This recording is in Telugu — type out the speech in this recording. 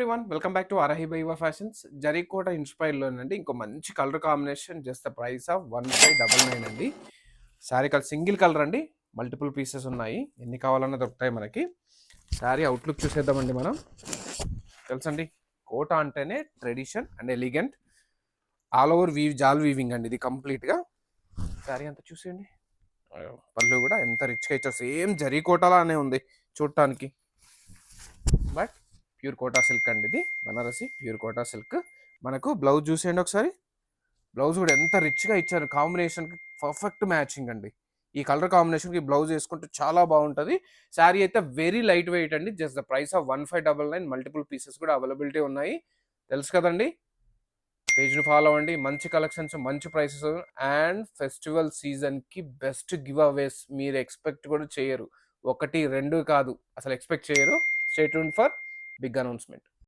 ఎవ్రీవన్ వెల్కమ్ బ్యాక్ టు అరహి బైవా ఫ్యాషన్స్. జరీకోట ఇన్స్పైర్లోనండి ఇంకో మంచి colour combination just the price of 1599 అండి. శారీ కలర్ సింగిల్ కలర్ అండి, మల్టిపుల్ పీసెస్ ఉన్నాయి, ఎన్ని కావాలన్నా దొరుకుతాయి మనకి. శారీ అవుట్లుక్ చూసేద్దామండి. మనం తెలుసండి, కోట అంటేనే tradition and elegant, all over జాల్ వీవింగ్ అండి ఇది కంప్లీట్గా. శారీ అంతా చూసేయండి, పళ్ళు కూడా ఎంత రిచ్గా ఇచ్చారు, సేమ్ జరీకోటలానే ఉంది చూడటానికి. బట్ ప్యూర్ కోటా సిల్క్ అండి, ఇది బనారసి ప్యూర్ కోటా సిల్క్. మనకు బ్లౌజ్ చూసేయండి ఒకసారి, బ్లౌజ్ కూడా ఎంత రిచ్గా ఇచ్చారు, కాంబినేషన్కి పర్ఫెక్ట్ మ్యాచింగ్ అండి. ఈ కలర్ కాంబినేషన్కి బ్లౌజ్ వేసుకుంటే చాలా బాగుంటుంది. శారీ అయితే వెరీ లైట్ వెయిట్ అండి, just the price of 1599. Multiple pieces కూడా అవైలబిలిటీ ఉన్నాయి, తెలుసు కదండి. పేజ్ని ఫాలో అవ్వండి, మంచి కలెక్షన్స్, మంచి ప్రైసెస్ అండ్ ఫెస్టివల్ సీజన్కి బెస్ట్ గివ్ అవేస్ మీరు ఎక్స్పెక్ట్ కూడా చేయరు. ఒకటి రెండు కాదు, అసలు ఎక్స్పెక్ట్ చేయరు. Stay tune for big announcement.